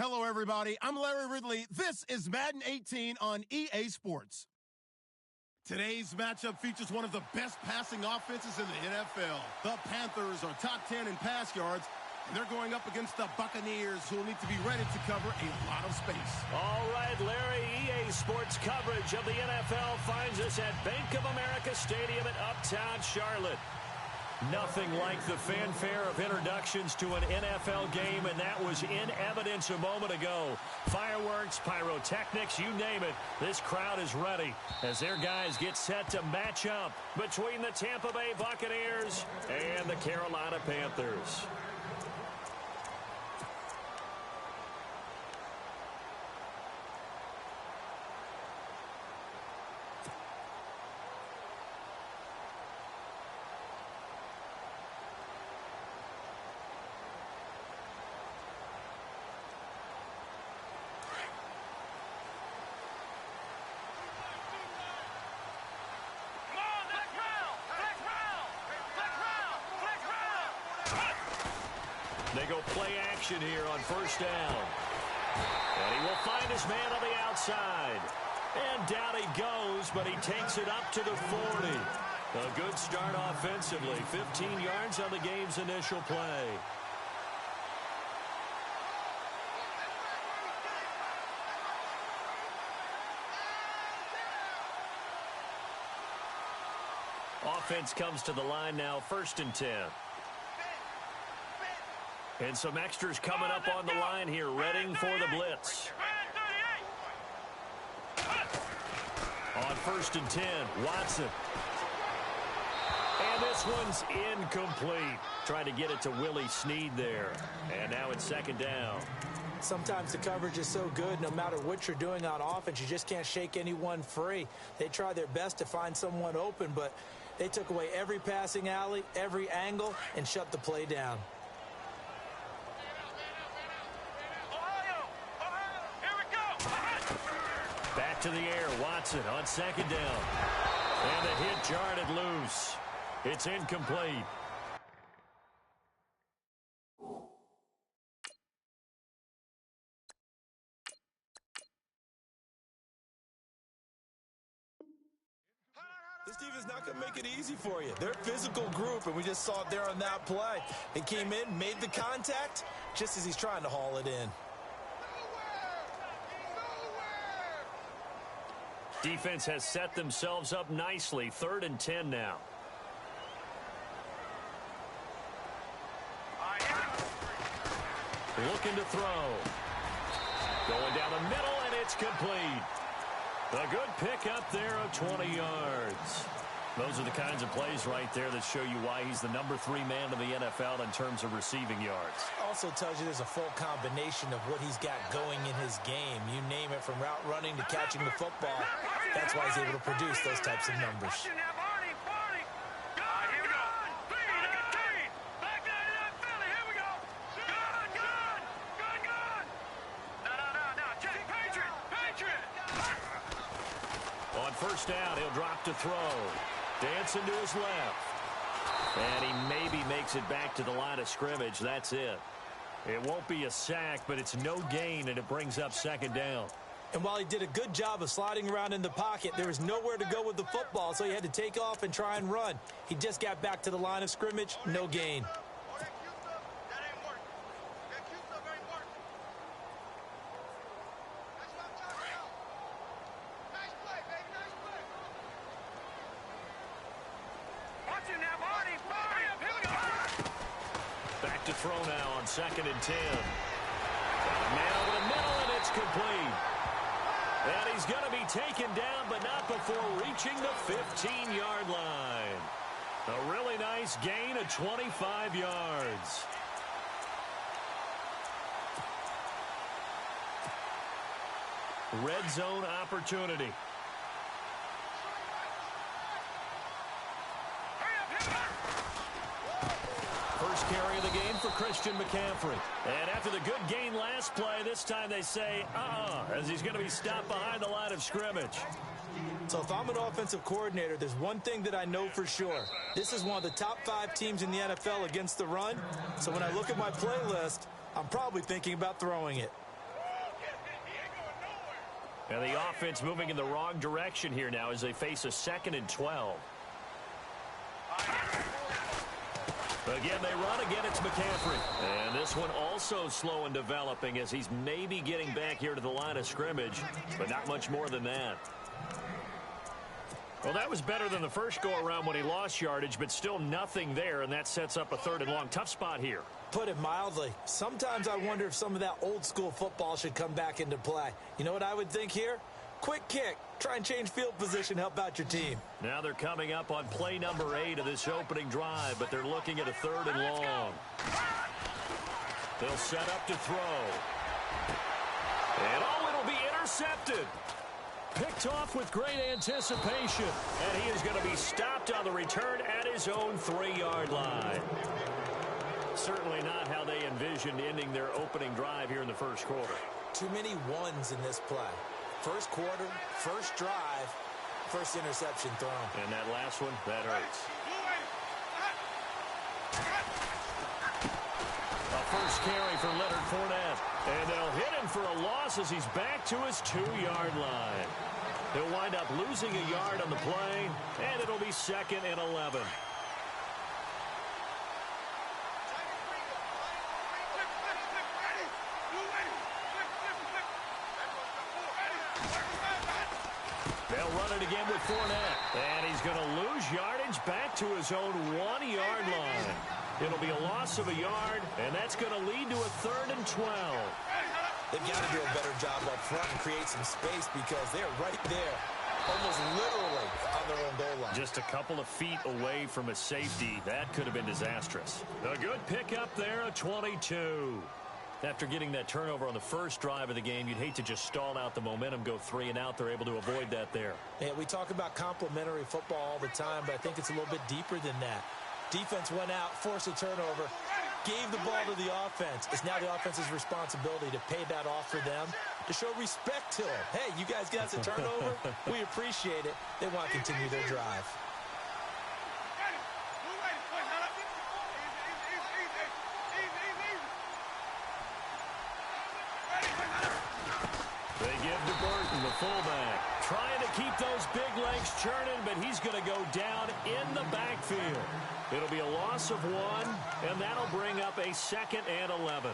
Hello, everybody. I'm Larry Ridley. This is Madden 18 on EA Sports. Today's matchup features one of the best passing offenses in the NFL. The Panthers are top 10 in pass yards, and they're going up against the Buccaneers, who will need to be ready to cover a lot of space. All right, Larry, EA Sports coverage of the NFL finds us at Bank of America Stadium in Uptown Charlotte. Nothing like the fanfare of introductions to an NFL game, and that was in evidence a moment ago. Fireworks, pyrotechnics, you name it. This crowd is ready as their guys get set to match up between the Tampa Bay Buccaneers and the Carolina Panthers. They go play action here on first down. And he will find his man on the outside. And down he goes, but he takes it up to the 40. A good start offensively. 15 yards on the game's initial play. Offense comes to the line now, 1st and 10. And some extras coming up on the line here, readying for the blitz. On 1st and 10, Watson. And this one's incomplete. Trying to get it to Willie Snead there. And now it's 2nd down. Sometimes the coverage is so good, no matter what you're doing on offense, you just can't shake anyone free. They try their best to find someone open, but they took away every passing alley, every angle, and shut the play down. Back to the air, Watson on 2nd down. And the hit jarred it loose. It's incomplete. This defense is not going to make it easy for you. They're a physical group, and we just saw it there on that play. They came in, made the contact, just as he's trying to haul it in. Defense has set themselves up nicely. 3rd and 10 now. Looking to throw. Going down the middle, and it's complete. A good pickup there of 20 yards. Those are the kinds of plays right there that show you why he's the number 3 man in the NFL in terms of receiving yards. Also tells you there's a full combination of what he's got going in his game. You name it, from route running to catching the football. That's why he's able to produce those types of numbers. On 1st down, he'll drop to throw. Dancing to his left. And he maybe makes it back to the line of scrimmage. That's it. It won't be a sack, but it's no gain, and it brings up 2nd down. And while he did a good job of sliding around in the pocket, there was nowhere to go with the football, so he had to take off and try and run. He just got back to the line of scrimmage, no gain. Back to throw now on 2nd and 10. Got a man over the middle, and it's complete. And he's going to be taken down, but not before reaching the 15-yard line. A really nice gain of 25 yards. Red zone opportunity. First carry of the game for Christian McCaffrey. And after the good gain last play, this time they say, as he's going to be stopped behind the line of scrimmage. So if I'm an offensive coordinator, there's one thing that I know for sure. This is one of the top 5 teams in the NFL against the run. So when I look at my playlist, I'm probably thinking about throwing it. And the offense moving in the wrong direction here now as they face a 2nd and 12. Again, they run. Again, it's McCaffrey. And this one also slow in developing as he's maybe getting back here to the line of scrimmage, but not much more than that. Well, that was better than the first go-around when he lost yardage, but still nothing there, and that sets up a 3rd and long. Tough spot here. Put it mildly. Sometimes I wonder if some of that old-school football should come back into play. You know what I would think here? Quick kick. Try and change field position, help out your team. Now they're coming up on play number 8 of this opening drive, but they're looking at a 3rd and long. They'll set up to throw. And it'll be intercepted. Picked off with great anticipation. And he is going to be stopped on the return at his own 3-yard line. Certainly not how they envisioned ending their opening drive here in the first quarter. Too many ones in this play. First quarter, first drive, first interception thrown. And that last one, that hurts. A first carry for Leonard Fournette. And they'll hit him for a loss as he's back to his 2-yard line. He'll wind up losing a yard on the play, and it'll be 2nd and 11. They'll run it again with Fournette. And he's going to lose yardage back to his own 1-yard line. It'll be a loss of a yard, and that's going to lead to a 3rd and 12. They've got to do a better job up front and create some space because they're right there, almost literally on their own goal line. Just a couple of feet away from a safety. That could have been disastrous. A good pickup there, a 22. After getting that turnover on the first drive of the game, you'd hate to just stall out the momentum, go 3 and out. They're able to avoid that there. Yeah, we talk about complementary football all the time, but I think it's a little bit deeper than that. Defense went out, forced a turnover, gave the ball to the offense. It's now the offense's responsibility to pay that off for them, to show respect to them. Hey, you guys got us a turnover. We appreciate it. They want to continue their drive. They give to Burton, the fullback, trying to keep those big legs churning, but he's going to go down in the backfield. It'll be a loss of 1, and that'll bring up a 2nd and 11.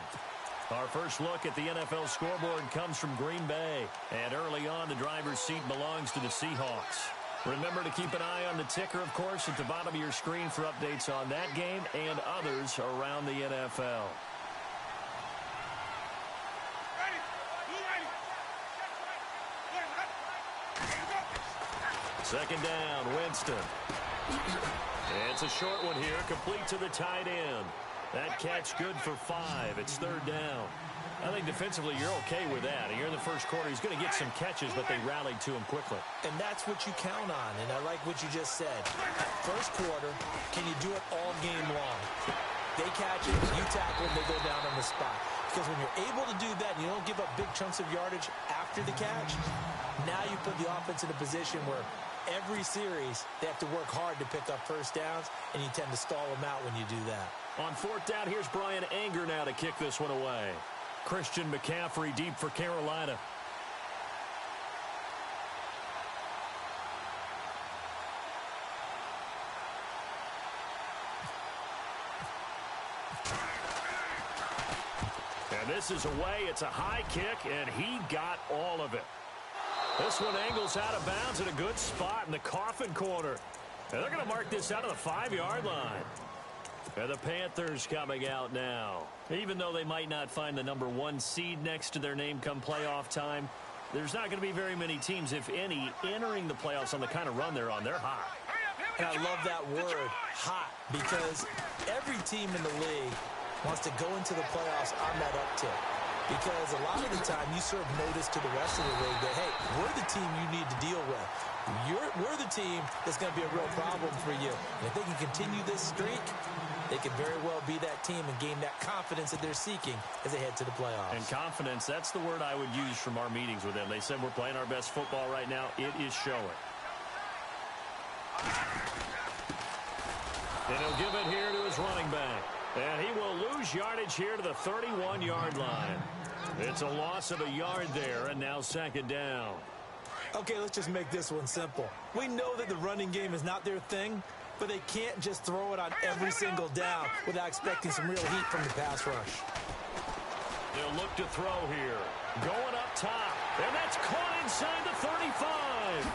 Our first look at the NFL scoreboard comes from Green Bay, and early on, the driver's seat belongs to the Seahawks. Remember to keep an eye on the ticker, of course, at the bottom of your screen for updates on that game and others around the NFL. Second down, Winston. It's a short one here, complete to the tight end. That catch good for 5. It's 3rd down. I think defensively you're okay with that. You're in the first quarter. He's going to get some catches, but they rallied to him quickly. And that's what you count on, and I like what you just said. First quarter, can you do it all game long? They catch it, you tackle them, they go down on the spot. Because when you're able to do that and you don't give up big chunks of yardage after the catch, now you put the offense in a position where every series, they have to work hard to pick up first downs, and you tend to stall them out when you do that. On 4th down, here's Brian Anger now to kick this one away. Christian McCaffrey deep for Carolina. And this is away. It's a high kick, and he got all of it. This one angles out of bounds at a good spot in the coffin corner. And they're going to mark this out of the 5-yard line. And the Panthers coming out now. Even though they might not find the number 1 seed next to their name come playoff time, there's not going to be very many teams, if any, entering the playoffs on the kind of run they're on. They're hot. And I love that word, hot, because every team in the league wants to go into the playoffs on that uptick. Because a lot of the time you serve notice to the rest of the league that, hey, we're the team you need to deal with. We're the team that's going to be a real problem for you. And if they can continue this streak, they could very well be that team and gain that confidence that they're seeking as they head to the playoffs. And confidence, that's the word I would use from our meetings with them. They said we're playing our best football right now. It is showing. And he'll give it here to his running back. And he will lose yardage here to the 31-yard line. It's a loss of a yard there, and now 2nd down. Okay, let's just make this one simple. We know that the running game is not their thing, but they can't just throw it on every single down without expecting some real heat from the pass rush. They'll look to throw here. Going up top. And that's caught inside the 35.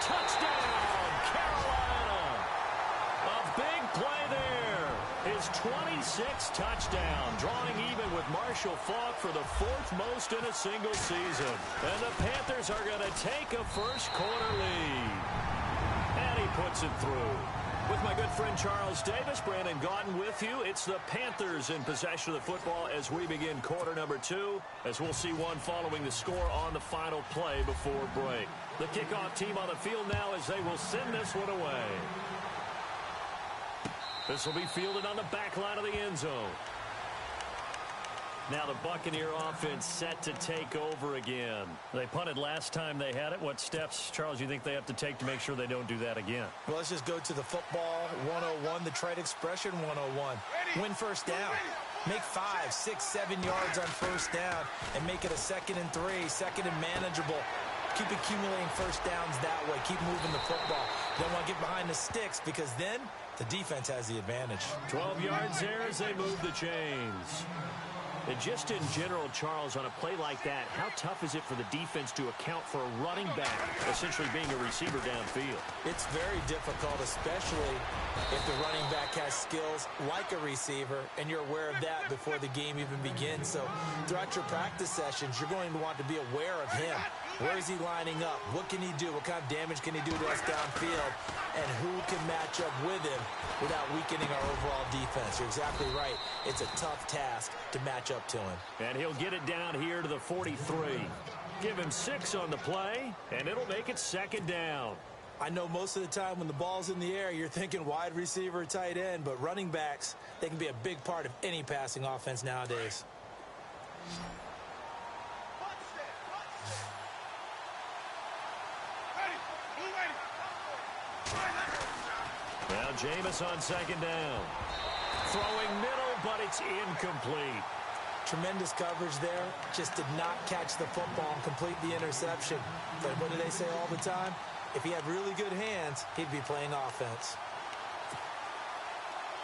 Touchdown, Carolina. A big play there. His 26th touchdown, drawing even with Marshall Faulk for the 4th most in a single season. And the Panthers are going to take a first-quarter lead. And he puts it through. With my good friend Charles Davis, Brandon Gaudin with you. It's the Panthers in possession of the football as we begin quarter number 2, as we'll see one following the score on the final play before break. The kickoff team on the field now as they will send this one away. This will be fielded on the back line of the end zone. Now the Buccaneer offense set to take over again. They punted last time they had it. What steps, Charles, you think they have to take to make sure they don't do that again? Well, let's just go to the football 101, the trade expression 101. Win first down. Make 5, 6, 7 yards on first down and make it a 2nd and 3, 2nd and manageable. Keep accumulating first downs that way. Keep moving the football. You don't want to get behind the sticks because then the defense has the advantage. 12 yards there as they move the chains. And just in general, Charles, on a play like that, how tough is it for the defense to account for a running back essentially being a receiver downfield? It's very difficult, especially if the running back has skills like a receiver, and you're aware of that before the game even begins. So throughout your practice sessions, you're going to want to be aware of him. Where is he lining up? What can he do? What kind of damage can he do to us downfield? And who can match up with him without weakening our overall defense? You're exactly right. It's a tough task to match up to him. And he'll get it down here to the 43. Give him 6 on the play, and it'll make it 2nd down. I know most of the time when the ball's in the air, you're thinking wide receiver, tight end, but running backs, they can be a big part of any passing offense nowadays. Now Jameis on 2nd down. Throwing middle, but it's incomplete. Tremendous coverage there. Just did not catch the football and complete the interception. But what do they say all the time? If he had really good hands, he'd be playing offense.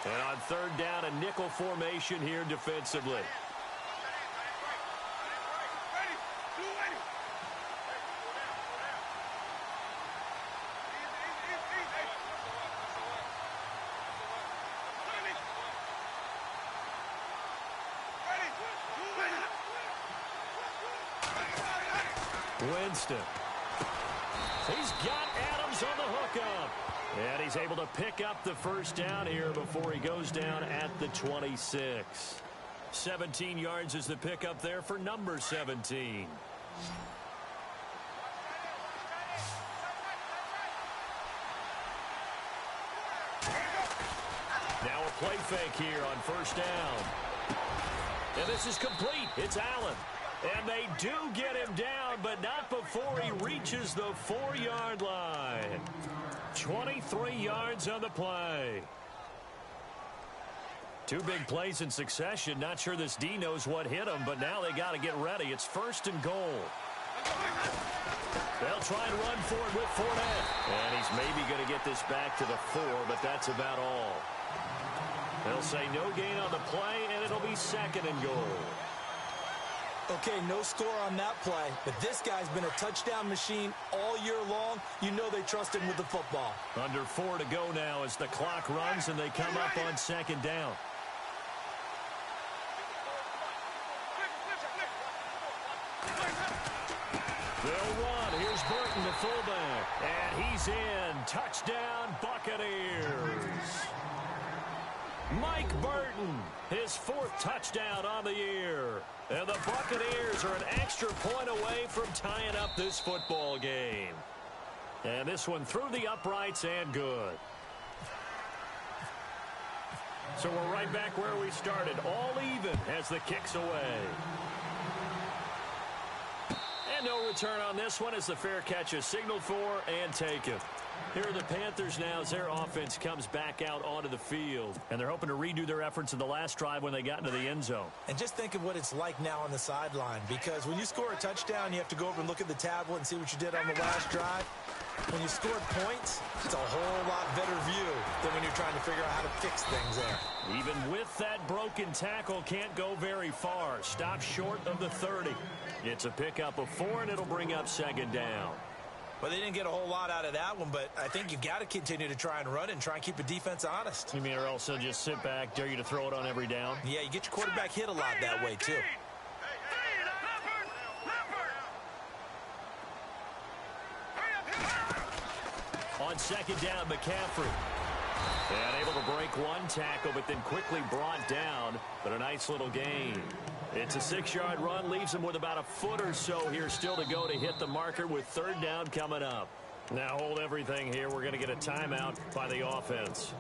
And on 3rd down, a nickel formation here defensively. Winston. He's got Adams on the hookup. And he's able to pick up the first down here before he goes down at the 26. 17 yards is the pickup there for number 17. Now a play fake here on first down. And this is complete. It's Allen. And they do get him down, but not before he reaches the 4-yard line. 23 yards on the play. 2 big plays in succession. Not sure this D knows what hit him, but now they got to get ready. It's 1st and goal. They'll try and run for it with Fournette. And he's maybe going to get this back to the 4, but that's about all. They'll say no gain on the play, and it'll be 2nd and goal. Okay, no score on that play, but this guy's been a touchdown machine all year long. You know they trust him with the football. Under 4 to go now as the clock runs and they come up on 2nd down. They'll run. Here's Burton, the fullback. And he's in. Touchdown, Buccaneers. Mike Burton, his 4th touchdown on the year. And the Buccaneers are an extra point away from tying up this football game. And this one through the uprights and good. So we're right back where we started. All even as the kick's away. And no return on this one as the fair catch is signaled for and taken. Here are the Panthers now as their offense comes back out onto the field. And they're hoping to redo their efforts in the last drive when they got into the end zone. And just think of what it's like now on the sideline, because when you score a touchdown, you have to go over and look at the tablet and see what you did on the last drive. When you scored points, it's a whole lot better view than when you're trying to figure out how to fix things there. Even with that broken tackle, can't go very far. Stop short of the 30. It's a pickup of 4, and it'll bring up second down. Well, they didn't get a whole lot out of that one, but I think you got to continue to try and run and try and keep the defense honest. You mean or also just sit back, dare you to throw it on every down? Yeah, you get your quarterback hit a lot that way, too. On second down, McCaffrey. And able to break one tackle, but then quickly brought down. But a nice little gain. It's a 6-yard run, leaves him with about a foot or so here still to go to hit the marker with third down coming up. Now hold everything here. We're going to get a timeout by the offense.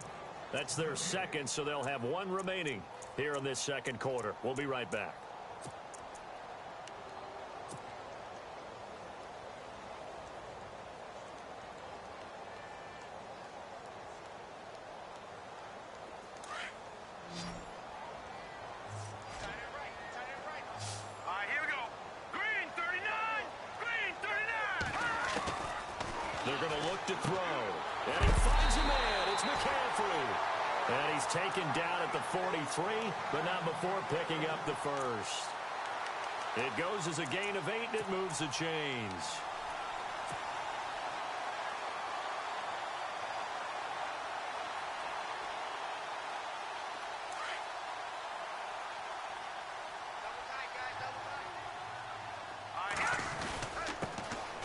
That's their second, so they'll have one remaining here in this second quarter. We'll be right back. They're going to look to throw. And he finds a man. It's McCaffrey. And he's taken down at the 43, but not before picking up the first. It goes as a gain of 8, and it moves the chains.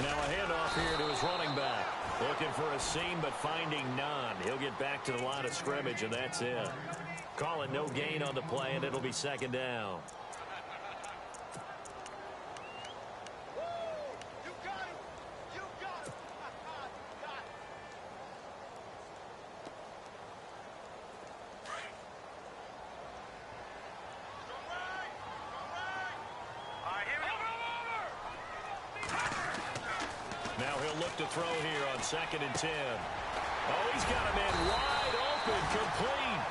Now a handoff here to his running back. Looking for a seam, but finding none. He'll get back to the line of scrimmage, and that's it. Call it no gain on the play, and it'll be second down. Now he'll look to throw here on 2nd and 10. Oh, he's got a man wide open, complete.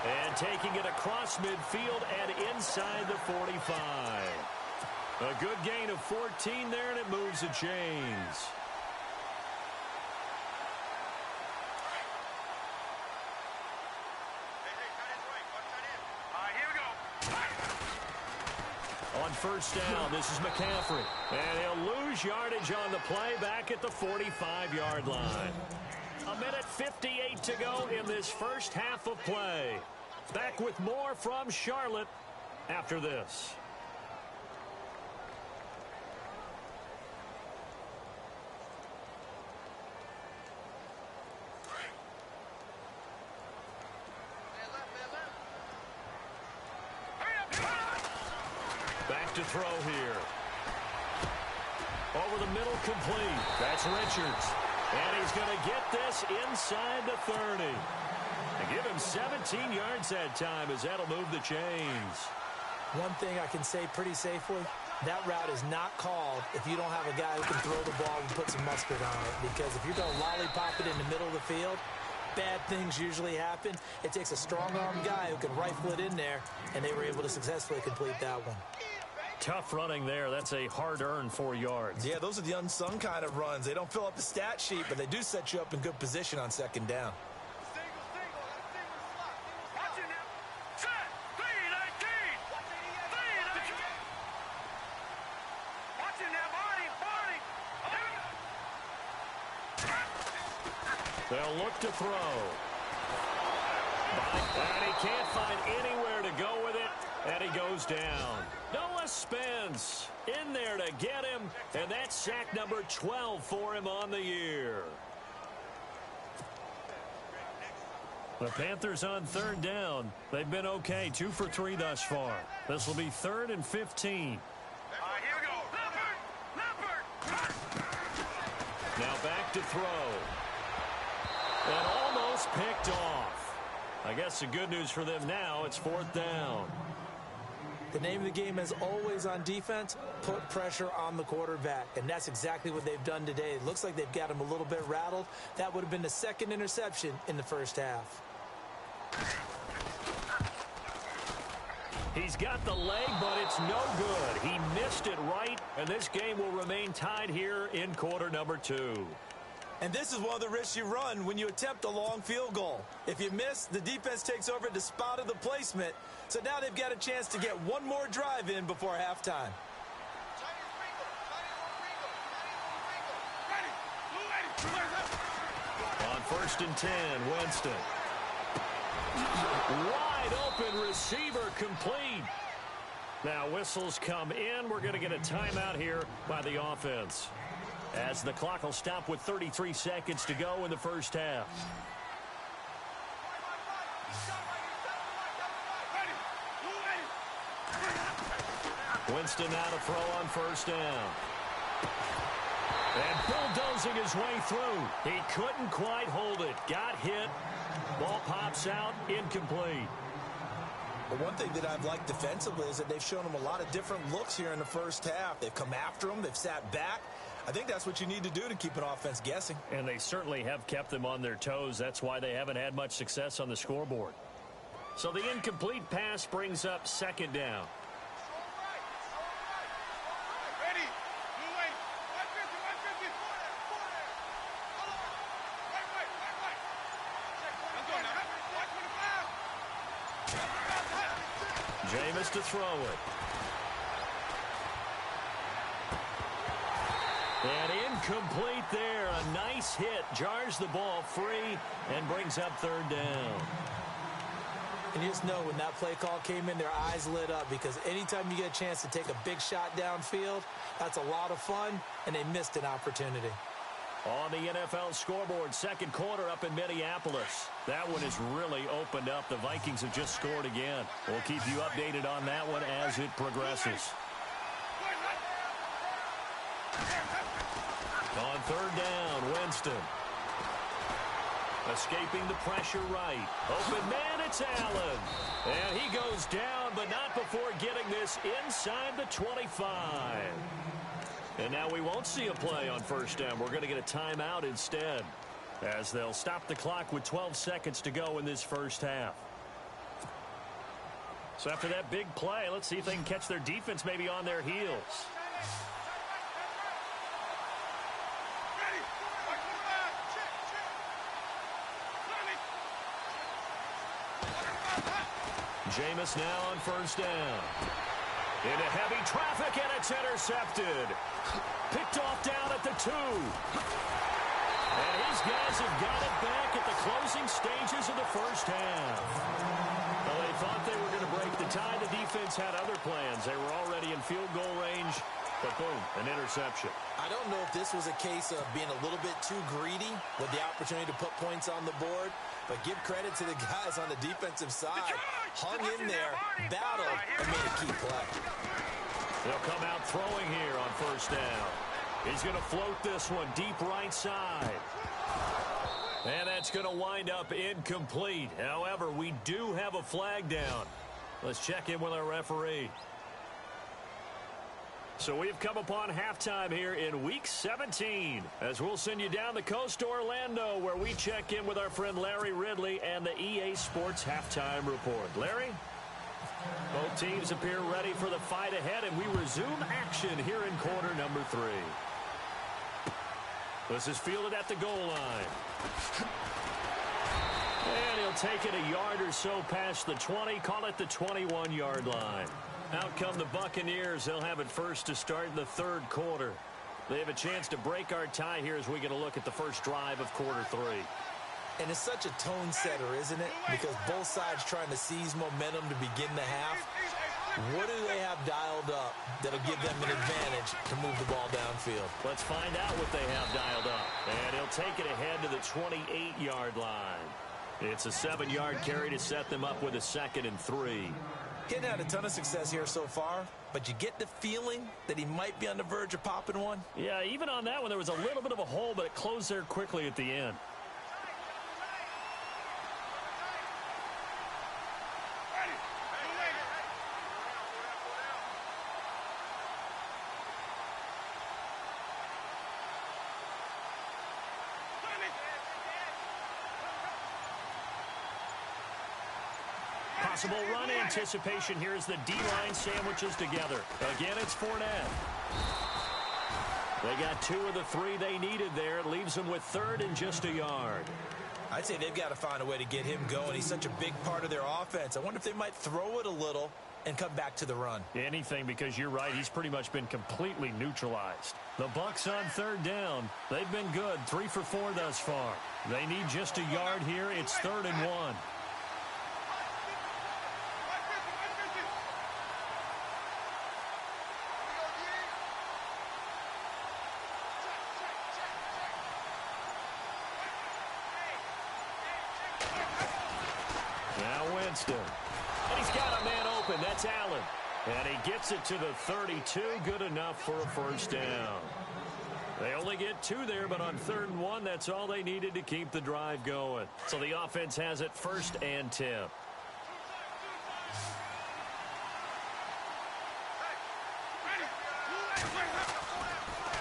And taking it across midfield and inside the 45. A good gain of 14 there, and it moves the chains. On first down, this is McCaffrey. And he'll lose yardage on the play back at the 45-yard line. 1:58 to go in this first half of play. Back with more from Charlotte after this. Back to throw here. Over the middle, complete. That's Richards. And he's going to get this inside the 30. And give him 17 yards that time as that'll move the chains. One thing I can say pretty safely, that route is not called if you don't have a guy who can throw the ball and put some mustard on it. Because if you're going to lollipop it in the middle of the field, bad things usually happen. It takes a strong-arm guy who can rifle it in there, and they were able to successfully complete that one. Tough running there. That's a hard-earned 4 yards. Yeah, those are the unsung kind of runs. They don't fill up the stat sheet, but they do set you up in good position on second down. They'll look to throw. And he can't find anywhere to go with it, and he goes down. Noah Spence in there to get him, and that's sack number 12 for him on the year. The Panthers on third down. They've been okay, 2 for 3 thus far. This will be 3rd and 15. Here we go. Leopard! Now back to throw. And almost picked off. I guess the good news for them now, it's 4th down. The name of the game is always on defense, put pressure on the quarterback. And that's exactly what they've done today. It looks like they've got him a little bit rattled. That would have been the second interception in the first half. He's got the leg, but it's no good. He missed it right, and this game will remain tied here in quarter number 2. And this is one of the risks you run when you attempt a long field goal. If you miss, the defense takes over at the spot of the placement. So now they've got a chance to get one more drive in before halftime. On 1st and 10, Winston. Wide open receiver complete. Now whistles come in. We're going to get a timeout here by the offense, as the clock will stop with 33 seconds to go in the first half. Winston now to throw on 1st down. And bulldozing his way through. He couldn't quite hold it. Got hit. Ball pops out, incomplete. But one thing that I've liked defensively is that they've shown him a lot of different looks here in the first half. They've come after him. They've sat back. I think that's what you need to do to keep an offense guessing. And they certainly have kept them on their toes. That's why they haven't had much success on the scoreboard. So the incomplete pass brings up 2nd down. Jameis to throw it. And incomplete there. A nice hit. Jars the ball free and brings up 3rd down. And you just know when that play call came in, their eyes lit up, because anytime you get a chance to take a big shot downfield, that's a lot of fun, and they missed an opportunity. On the NFL scoreboard, 2nd quarter up in Minneapolis. That one has really opened up. The Vikings have just scored again. We'll keep you updated on that one as it progresses. On 3rd down, Winston. Escaping the pressure right. Open man, it's Allen. And he goes down, but not before getting this inside the 25. And now we won't see a play on 1st down. We're going to get a timeout instead, as they'll stop the clock with 12 seconds to go in this first half. So after that big play, let's see if they can catch their defense maybe on their heels. Jameis now on 1st down. Into heavy traffic, and it's intercepted. Picked off down at the 2. And his guys have got it back at the closing stages of the first half. Well, they thought they were going to break the tie. The defense had other plans. They were already in field goal range, but boom, an interception. I don't know if this was a case of being a little bit too greedy with the opportunity to put points on the board, but give credit to the guys on the defensive side. Hung in there, battled, and made a key play. They'll come out throwing here on 1st down. He's going to float this one deep right side. And that's going to wind up incomplete. However, we do have a flag down. Let's check in with our referee. So we've come upon halftime here in Week 17, as we'll send you down the coast to Orlando, where we check in with our friend Larry Ridley and the EA Sports Halftime Report. Larry? Both teams appear ready for the fight ahead, and we resume action here in quarter number 3. This is fielded at the goal line. And he'll take it a yard or so past the 20, call it the 21-yard line. Out come the Buccaneers. They'll have it first to start the 3rd quarter. They have a chance to break our tie here as we get a look at the first drive of quarter 3. And it's such a tone setter, isn't it? Because both sides trying to seize momentum to begin the half. What do they have dialed up that'll give them an advantage to move the ball downfield? Let's find out what they have dialed up. And he'll take it ahead to the 28-yard line. It's a 7-yard carry to set them up with a 2nd and 3. Getting had a ton of success here so far, but you get the feeling that he might be on the verge of popping one. Yeah, even on that one, there was a little bit of a hole, but it closed there quickly at the end. Possible run anticipation here as the D-line sandwiches together. Again, it's Fournette. They got 2 of the 3 they needed there. It leaves them with 3rd and just a yard. I'd say they've got to find a way to get him going. He's such a big part of their offense. I wonder if they might throw it a little and come back to the run. Anything, because you're right. He's pretty much been completely neutralized. The Bucs on 3rd down. They've been good. 3 for 4 thus far. They need just a yard here. It's 3rd and 1. Now Winston. And he's got a man open. That's Allen. And he gets it to the 32. Good enough for a first down. They only get 2 there, but on 3rd and 1, that's all they needed to keep the drive going. So the offense has it 1st and 10.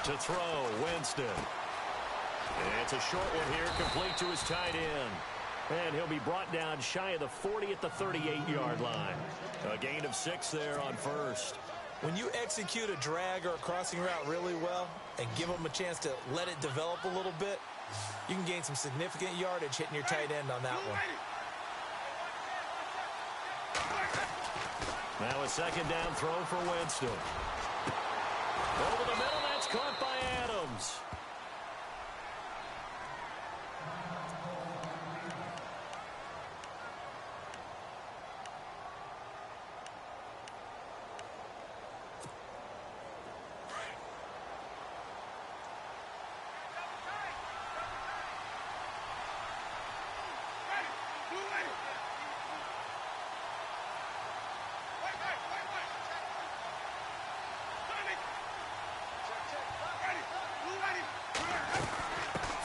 To throw, Winston. And it's a short one here, complete to his tight end. And he'll be brought down shy of the 40 at the 38-yard line. A gain of 6 there on 1st. When you execute a drag or a crossing route really well and give them a chance to let it develop a little bit, you can gain some significant yardage hitting your tight end on that one. Now a 2nd down throw for Winston. Over the middle, that's caught by Adams.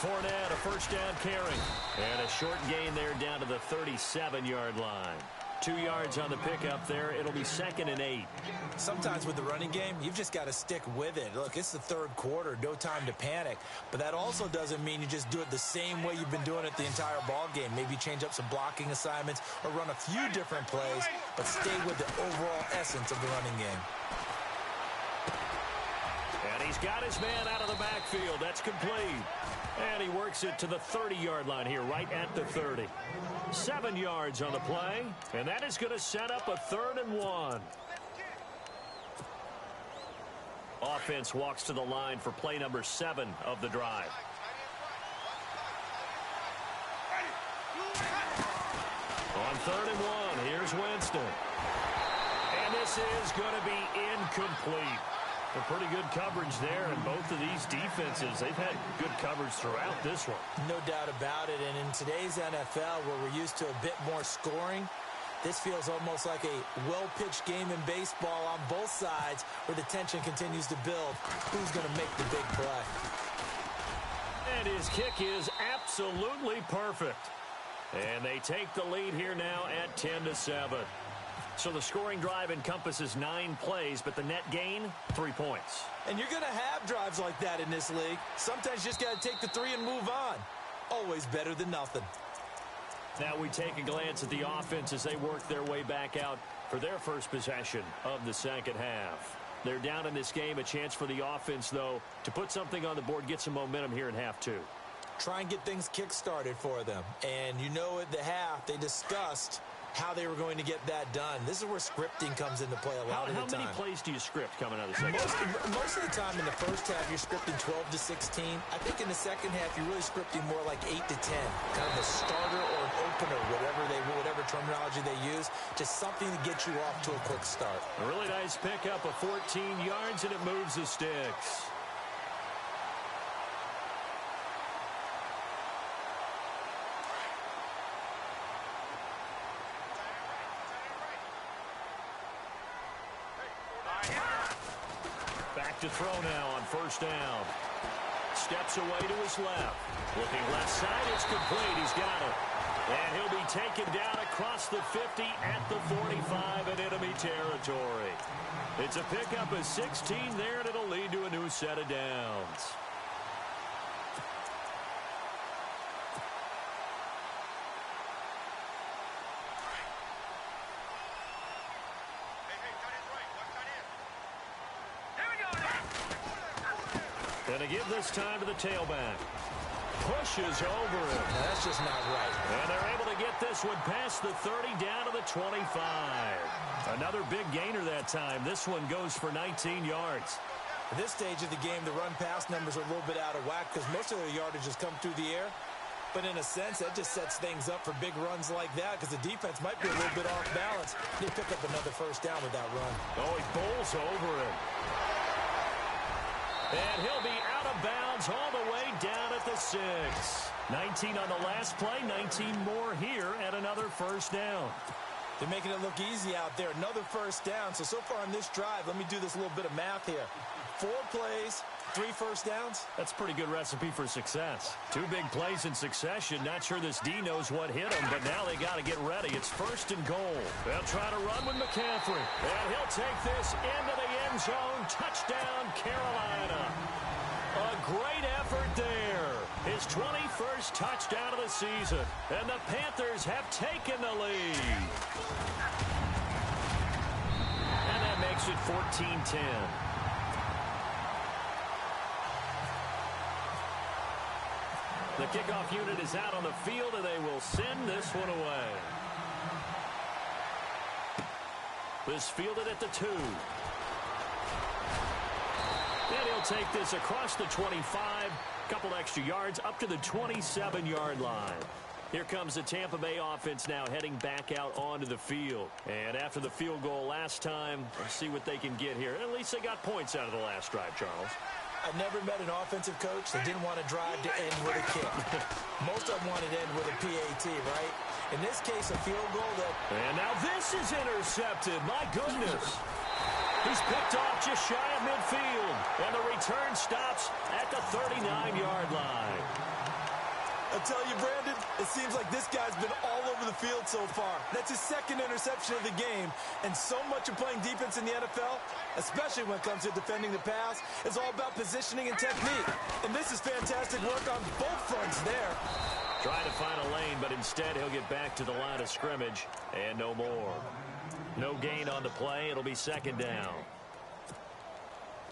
Fournette, a first down carry. And a short gain there down to the 37-yard line. 2 yards on the pickup there. It'll be 2nd and 8. Sometimes with the running game, you've just got to stick with it. Look, it's the 3rd quarter, no time to panic. But that also doesn't mean you just do it the same way you've been doing it the entire ball game. Maybe change up some blocking assignments or run a few different plays, but stay with the overall essence of the running game. And he's got his man out of the backfield. That's complete. And he works it to the 30-yard line here, right at the 30. 7 yards on the play, and that is going to set up a 3rd and 1. Offense walks to the line for play number 7 of the drive. On 3rd and 1, here's Winston. And this is going to be incomplete. A pretty good coverage there, and both of these defenses, they've had good coverage throughout this one. No doubt about it, and in today's NFL, where we're used to a bit more scoring, this feels almost like a well-pitched game in baseball on both sides where the tension continues to build. Who's going to make the big play? And his kick is absolutely perfect. And they take the lead here now at 10-7. So the scoring drive encompasses 9 plays, but the net gain, 3 points. And you're going to have drives like that in this league. Sometimes you just got to take the 3 and move on. Always better than nothing. Now we take a glance at the offense as they work their way back out for their first possession of the 2nd half. They're down in this game. A chance for the offense, though, to put something on the board, get some momentum here in half 2. Try and get things kick-started for them. And you know at the half, they discussed how they were going to get that done. This is where scripting comes into play a lot of the time. How many plays do you script coming out of the second half? Most of the time in the first half, you're scripting 12 to 16. I think in the second half, you're really scripting more like 8 to 10. Kind of a starter or an opener, whatever terminology they use. Just something to get you off to a quick start. A really nice pickup of 14 yards, and it moves the sticks. To throw now on first down. Steps away to his left. Looking left side, it's complete. He's got it. And he'll be taken down across the 50 at the 45 in enemy territory. It's a pickup of 16 there, and it'll lead to a new set of downs. And to give this time to the tailback. Pushes over it. That's just not right. And they're able to get this one past the 30 down to the 25. Another big gainer that time. This one goes for 19 yards. At this stage of the game, the run-pass numbers are a little bit out of whack because most of their yardage has come through the air. But in a sense, that just sets things up for big runs like that because the defense might be a little bit off balance. They pick up another first down with that run. Oh, he bowls over it. And he'll be out of bounds all the way down at the 6. 19 on the last play, 19 more here and another first down. They're making it look easy out there. Another first down. So far on this drive, let me do this little bit of math here. 4 plays, 3 first downs. That's a pretty good recipe for success. 2 big plays in succession. Not sure this D knows what hit him, but now they got to get ready. It's 1st and goal. They'll try to run with McCaffrey. And he'll take this into the end zone. Touchdown, Carolina. A great effort there. His 21st touchdown of the season. And the Panthers have taken the lead. And that makes it 14-10. The kickoff unit is out on the field, and they will send this one away. This fielded at the 2. And he'll take this across the 25. Couple extra yards up to the 27-yard line. Here comes the Tampa Bay offense now heading back out onto the field. And after the field goal last time, let's see what they can get here. At least they got points out of the last drive, Charles. I've never met an offensive coach that didn't want to drive to end with a kick. Most of them wanted to end with a PAT, right? In this case, a field goal that... And now this is intercepted. My goodness. He's picked off just shy of midfield. And the return stops at the 39-yard line. I tell you, Brandon, it seems like this guy's been all over the field so far. That's his 2nd interception of the game. And so much of playing defense in the NFL, especially when it comes to defending the pass, is all about positioning and technique. And this is fantastic work on both fronts there. Trying to find a lane, but instead he'll get back to the line of scrimmage. And no more. No gain on the play. It'll be 2nd down.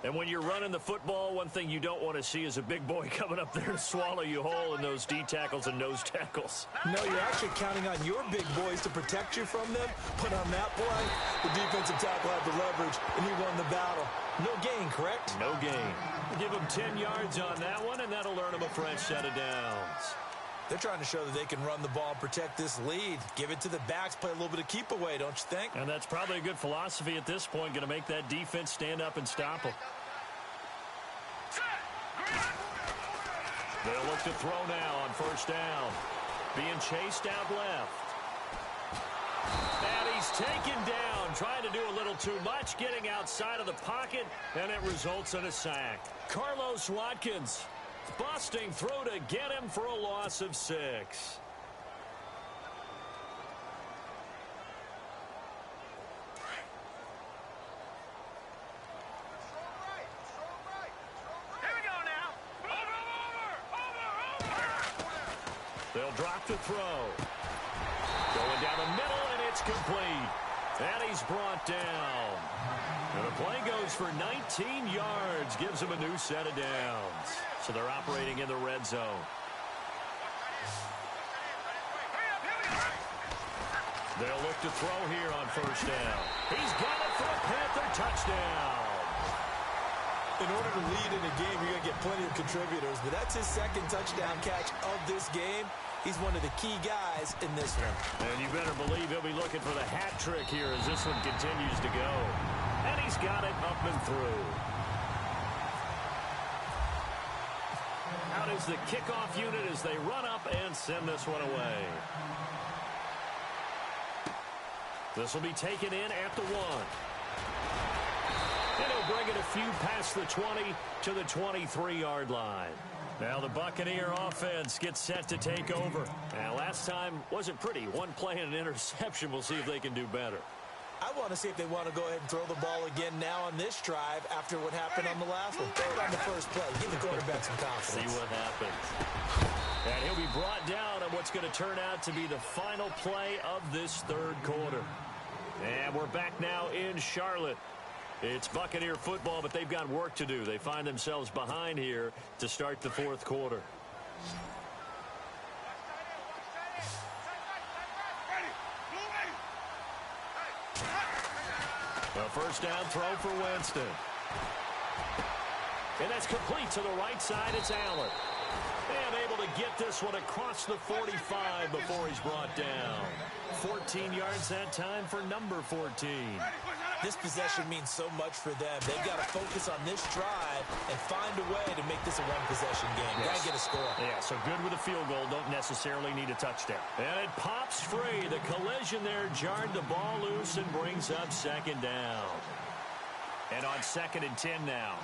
And when you're running the football, one thing you don't want to see is a big boy coming up there to swallow you whole in those D tackles and nose tackles. No, you're actually counting on your big boys to protect you from them. But on that play, the defensive tackle had the leverage, and he won the battle. No gain, correct? No gain. Give him 10 yards on that one, and that'll earn him a fresh set of downs. They're trying to show that they can run the ball and protect this lead. Give it to the backs, play a little bit of keep away, don't you think? And that's probably a good philosophy at this point, going to make that defense stand up and stop them. They'll look to throw now on 1st down. Being chased out left. And he's taken down, trying to do a little too much, getting outside of the pocket, and it results in a sack. Carlos Watkins busting through to get him for a loss of 6. They'll drop the throw. Going down the middle, and it's complete. And he's brought down. And the play goes for 19 yards. Gives him a new set of downs. So they're operating in the red zone. They'll look to throw here on 1st down. He's got it for a Panther touchdown. In order to lead in a game, you're going to get plenty of contributors, but that's his 2nd touchdown catch of this game. He's one of the key guys in this one. And you better believe he'll be looking for the hat trick here as this one continues to go. And he's got it up and through. Out is the kickoff unit as they run up and send this one away. This will be taken in at the 1. And he'll bring it a few past the 20 to the 23-yard line. Now the Buccaneer offense gets set to take over. Now last time wasn't pretty. 1 play and an interception. We'll see if they can do better. I want to see if they want to go ahead and throw the ball again now on this drive after what happened on the last one. Throw it on the first play. Give the quarterback some confidence. See what happens. And he'll be brought down on what's going to turn out to be the final play of this 3rd quarter. And we're back now in Charlotte. It's Buccaneer football, but they've got work to do. They find themselves behind here to start the fourth quarter. A first down throw for Winston. And that's complete to the right side. It's Allen. And able to get this one across the 45 before he's brought down. 14 yards that time for number 14. This possession means so much for them. They've got to focus on this drive and find a way to make this a one-possession game. Yes. Got to get a score. Yeah, so good with a field goal. Don't necessarily need a touchdown. And it pops free. The collision there jarred the ball loose and brings up second down. And on 2nd and 10 now.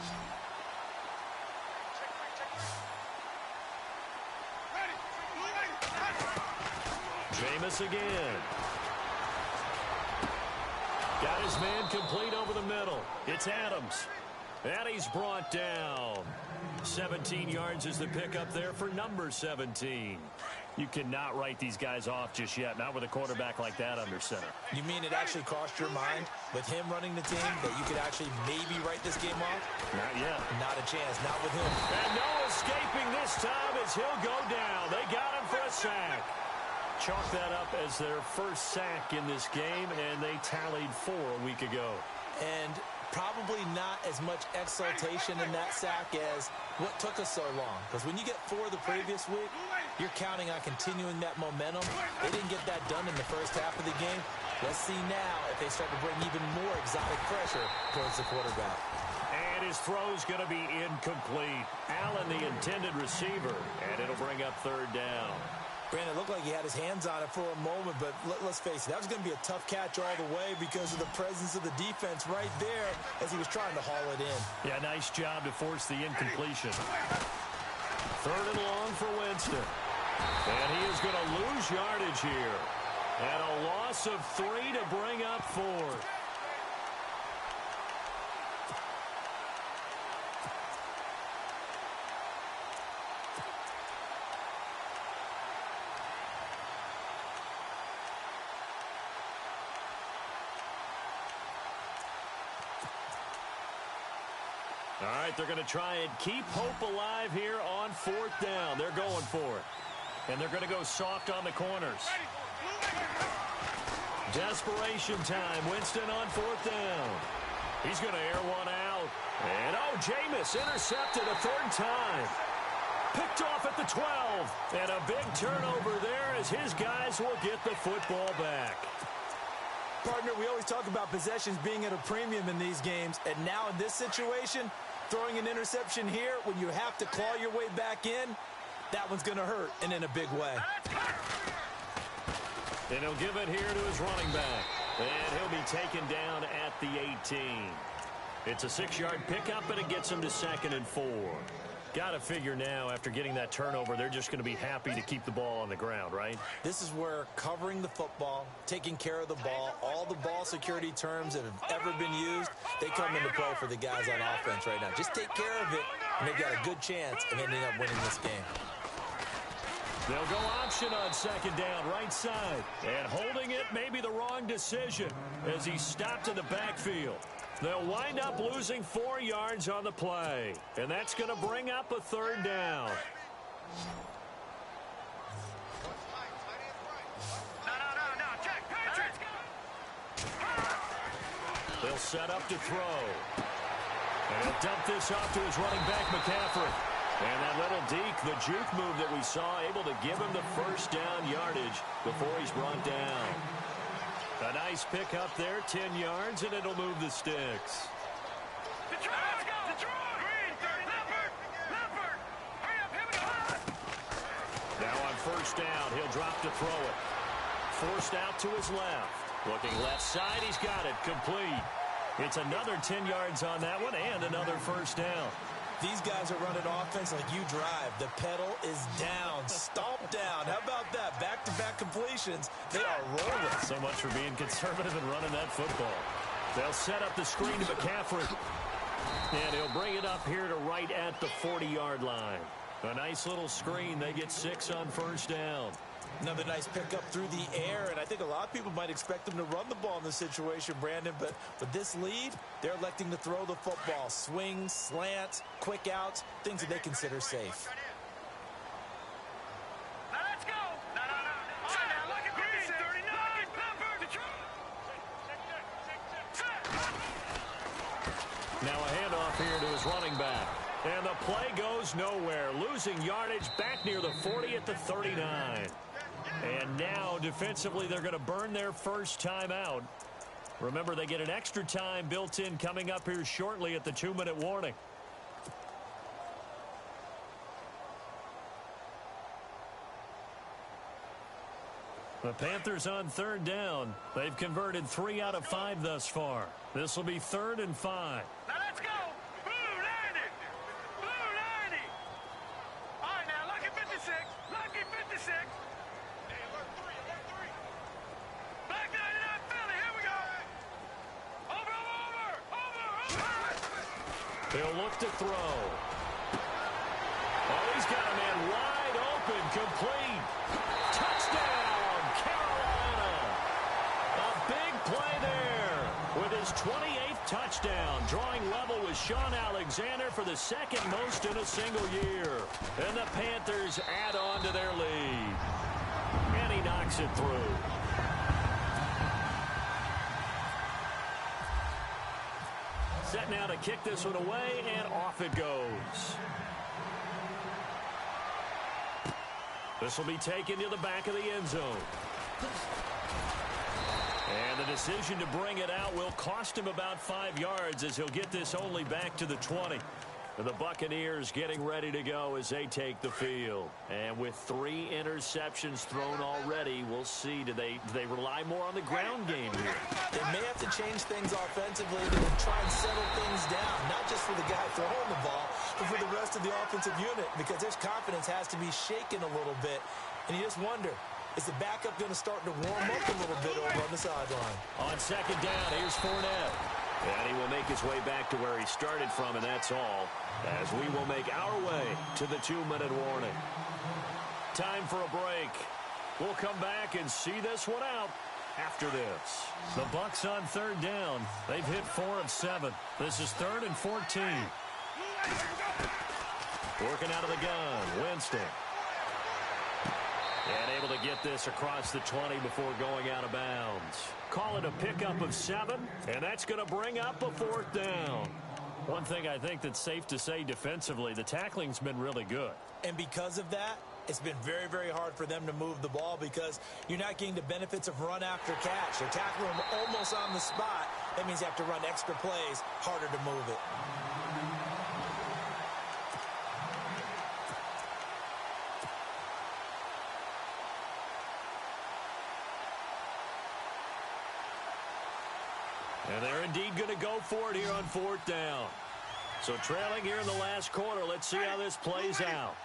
Jameis again. Got his man complete over the middle. It's Adams. And he's brought down. 17 yards is the pickup there for number 17. You cannot write these guys off just yet, not with a quarterback like that under center. You mean it actually crossed your mind with him running the team that you could actually maybe write this game off? Not yet. Not a chance. Not with him. And no escaping this time as he'll go down. They got him for a sack. Chalk that up as their first sack in this game, and they tallied 4 a week ago. And probably not as much exultation in that sack as what took us so long. Because when you get 4 the previous week, you're counting on continuing that momentum. They didn't get that done in the first half of the game. Let's see now if they start to bring even more exotic pressure towards the quarterback. And his throw's going to be incomplete. Allen, the intended receiver, and it'll bring up 3rd down. Brandon, it looked like he had his hands on it for a moment, but let's face it, that was going to be a tough catch all the way because of the presence of the defense right there as he was trying to haul it in. Yeah, nice job to force the incompletion. 3rd and long for Winston. And he is going to lose yardage here. And a loss of 3 to bring up 4th. All right, they're going to try and keep hope alive here on 4th down. They're going for it. And they're going to go soft on the corners. Desperation time. Winston on 4th down. He's going to air one out. And, Jameis intercepted a 3rd time. Picked off at the 12. And a big turnover there as his guys will get the football back. Partner, we always talk about possessions being at a premium in these games. And now in this situation, throwing an interception here when you have to claw your way back in, that one's going to hurt, and in a big way. And he'll give it here to his running back. And he'll be taken down at the 18. It's a 6-yard pickup, and it gets him to 2nd and 4. Got to figure now, after getting that turnover, they're just going to be happy to keep the ball on the ground, right? This is where covering the football, taking care of the ball, all the ball security terms that have ever been used, they come into play for the guys on offense right now. Just take care of it, and they've got a good chance of ending up winning this game. They'll go option on 2nd down, right side. And holding it may be the wrong decision as he stopped in the backfield. They'll wind up losing 4 yards on the play. And that's going to bring up a 3rd down. They'll set up to throw. And he'll dump this off to his running back, McCaffrey. And that little deke, the juke move that we saw, able to give him the 1st down yardage before he's brought down. A nice pickup there, 10 yards, and it'll move the sticks. Now on 1st down, he'll drop to throw it. Forced out to his left. Looking left side, he's got it, complete. It's another 10 yards on that one and another 1st down. These guys are running offense like you drive. The pedal is down, stomped down. How about that? Back-to-back completions. They are rolling. So much for being conservative and running that football. They'll set up the screen to McCaffrey. And he'll bring it up here to right at the 40-yard line. A nice little screen. They get 6 on 1st down. Another nice pickup through the air, and I think a lot of people might expect them to run the ball in this situation, Brandon, but with this lead, they're electing to throw the football. Swings, slants, quick outs, things that they consider safe. Now let's go. No. All right, now look at 56. 39. Now a handoff here to his running back. And the play goes nowhere. Losing yardage back near the 40 at the 39. And now, defensively, they're going to burn their first time out. Remember, they get an extra time built in coming up here shortly at the 2-minute warning. The Panthers on third down. They've converted 3 out of 5 thus far. This will be 3rd and 5. Now let's go. Blue 90. Blue 90. All right, now lucky 56. Lucky 56. Hey, alert 3. Black 99 Philly. Here we go. Over. They'll look to throw. Oh, he's got a man wide open. Complete. Touchdown, Carolina. A big play there with his 28th touchdown, drawing level with Sean Alexander for the second most in a single year. And the Panthers add on to their lead. And he knocks it through. Set now to kick this one away, and off it goes. This will be taken to the back of the end zone. And the decision to bring it out will cost him about 5 yards as he'll get this only back to the 20. And the Buccaneers getting ready to go as they take the field. And with 3 interceptions thrown already, we'll see. Do they rely more on the ground game here? They may have to change things offensively to try and settle things down, not just for the guy throwing the ball, but for the rest of the offensive unit, because their confidence has to be shaken a little bit. And you just wonder, is the backup going to start to warm up a little bit over on the sideline? On second down, here's Fournette. And he will make his way back to where he started from, and that's all, as we will make our way to the 2-minute warning. Time for a break. We'll come back and see this one out after this. The Bucs on third down. They've hit 4 of 7. This is 3rd and 14. Working out of the gun, Winston. And able to get this across the 20 before going out of bounds. Call it a pickup of 7, and that's going to bring up a 4th down. One thing I think that's safe to say defensively, the tackling's been really good. And because of that, it's been very, very hard for them to move the ball because you're not getting the benefits of run after catch. They're tackling them almost on the spot. That means you have to run extra plays, harder to move it. And they're indeed going to go for it here on 4th down. So trailing here in the last quarter, let's see how this plays out.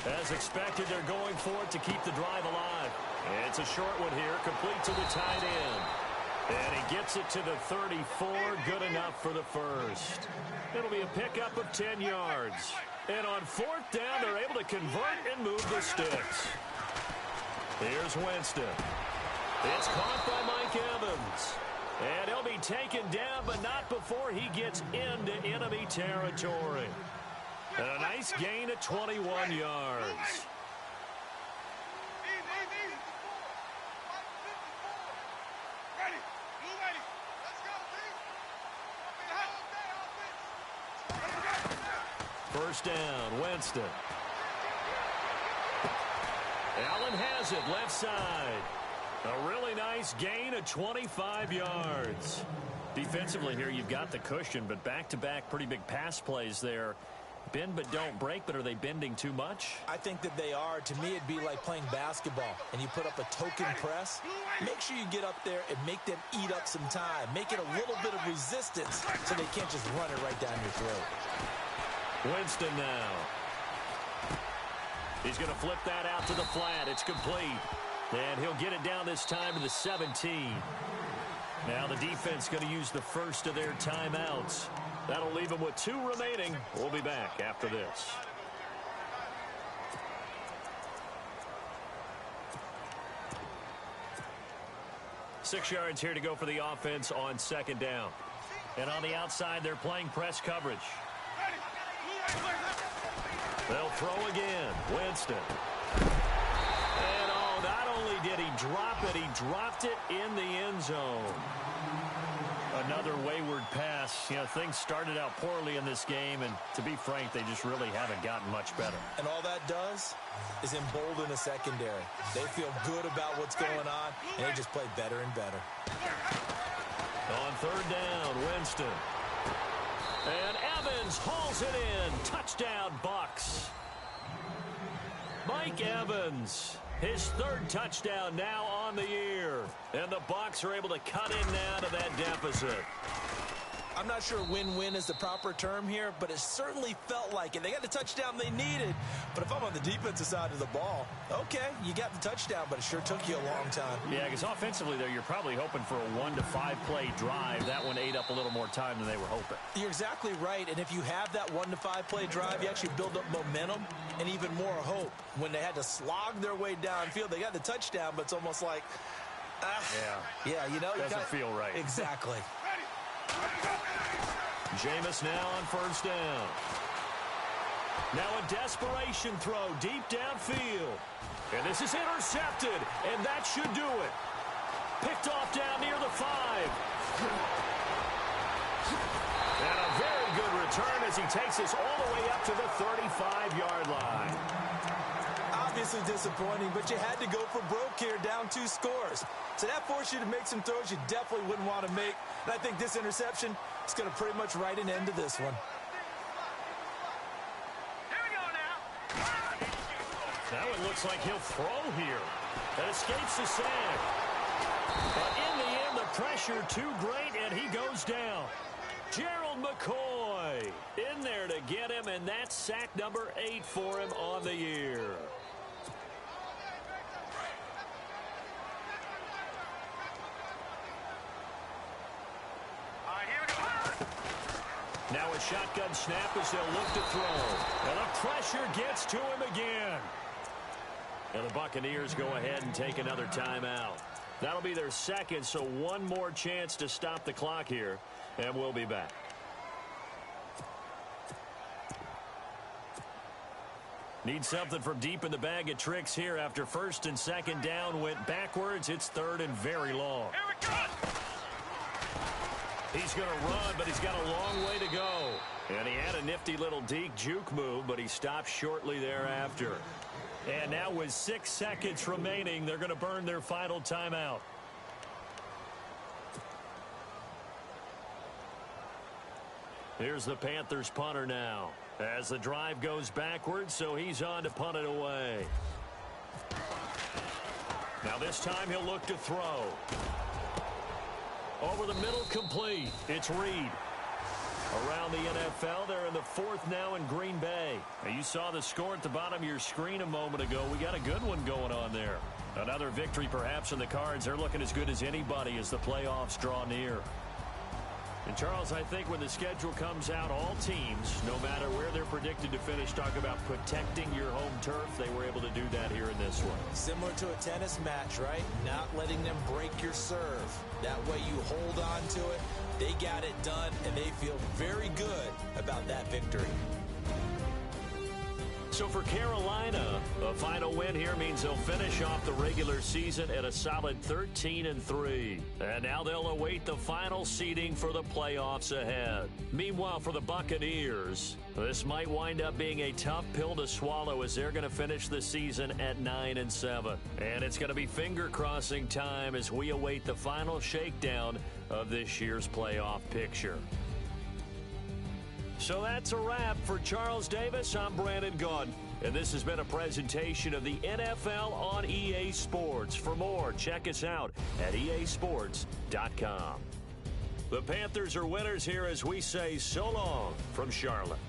As expected, they're going for it to keep the drive alive. And it's a short one here, complete to the tight end. And he gets it to the 34, good enough for the first. It'll be a pickup of 10 yards. And on 4th down, they're able to convert and move the sticks. Here's Winston. It's caught by Mike Evans. And he'll be taken down, but not before he gets into enemy territory. And a nice gain of 21 yards. First down, Winston. Allen has it, left side. A really nice gain of 25 yards. Defensively here, you've got the cushion, but back-to-back pretty big pass plays there. Bend but don't break, but are they bending too much? I think that they are. To me, it'd be like playing basketball, and you put up a token press. Make sure you get up there and make them eat up some time. Make it a little bit of resistance so they can't just run it right down your throat. Winston now. He's going to flip that out to the flat. It's complete. And he'll get it down this time to the 17. Now the defense going to use the first of their timeouts. That'll leave them with 2 remaining. We'll be back after this. 6 yards here to go for the offense on 2nd down. And on the outside, they're playing press coverage. They'll throw again. Winston. And not only did he drop it, he dropped it in the end zone. Another wayward pass. You know, things started out poorly in this game, and to be frank, they just really haven't gotten much better. And all that does is embolden the secondary. They feel good about what's going on, and they just play better and better. On 3rd down, Winston. And Evans hauls it in. Touchdown, Bucs. Mike Evans, his 3rd touchdown now on the year. And the Bucs are able to cut in now to that deficit. I'm not sure win-win is the proper term here, but it certainly felt like it. They got the touchdown they needed, but if I'm on the defensive side of the ball, okay, you got the touchdown, but it sure took you a long time. Yeah, because offensively, though, you're probably hoping for a 1 to 5 play drive. That one ate up a little more time than they were hoping. You're exactly right, and if you have that 1 to 5 play drive, you actually build up momentum and even more hope. When they had to slog their way downfield, they got the touchdown, but it's almost like, yeah, you know. Doesn't feel right. Exactly. Jameis now on 1st down. Now a desperation throw deep downfield. And this is intercepted, and that should do it. Picked off down near the 5. And a very good return as he takes us all the way up to the 35-yard line. Obviously disappointing, but you had to go for broke here, down 2 scores. So that forced you to make some throws you definitely wouldn't want to make. And I think this interception is going to pretty much write an end to this one. Here we go now. Now it looks like he'll throw here. That escapes the sack. But in the end, the pressure too great, and he goes down. Gerald McCoy in there to get him, and that's sack number 8 for him on the year. Now a shotgun snap as they'll look to throw. And the pressure gets to him again. And the Buccaneers go ahead and take another timeout. That'll be their 2nd, so one more chance to stop the clock here. And we'll be back. Need something from deep in the bag of tricks here after 1st and 2nd down went backwards. It's 3rd and very long. Here we go. He's going to run, but he's got a long way to go. And he had a nifty little deke juke move, but he stopped shortly thereafter. And now with 6 seconds remaining, they're going to burn their final timeout. Here's the Panthers punter now as the drive goes backwards, so he's on to punt it away. Now this time he'll look to throw. Over the middle, complete. It's Reed. Around the NFL, they're in the 4th now in Green Bay. Now you saw the score at the bottom of your screen a moment ago. We got a good one going on there. Another victory perhaps in the cards. They're looking as good as anybody as the playoffs draw near. And, Charles, I think when the schedule comes out, all teams, no matter where they're predicted to finish, talk about protecting your home turf. They were able to do that here in this one. Similar to a tennis match, right? Not letting them break your serve. That way you hold on to it. They got it done, and they feel very good about that victory. So for Carolina, a final win here means they'll finish off the regular season at a solid 13-3. And now they'll await the final seeding for the playoffs ahead. Meanwhile, for the Buccaneers, this might wind up being a tough pill to swallow as they're going to finish the season at 9-7. And it's going to be finger-crossing time as we await the final shakedown of this year's playoff picture. So that's a wrap for Charles Davis. I'm Brandon Gaudin, and this has been a presentation of the NFL on EA Sports. For more, check us out at easports.com. The Panthers are winners here as we say so long from Charlotte.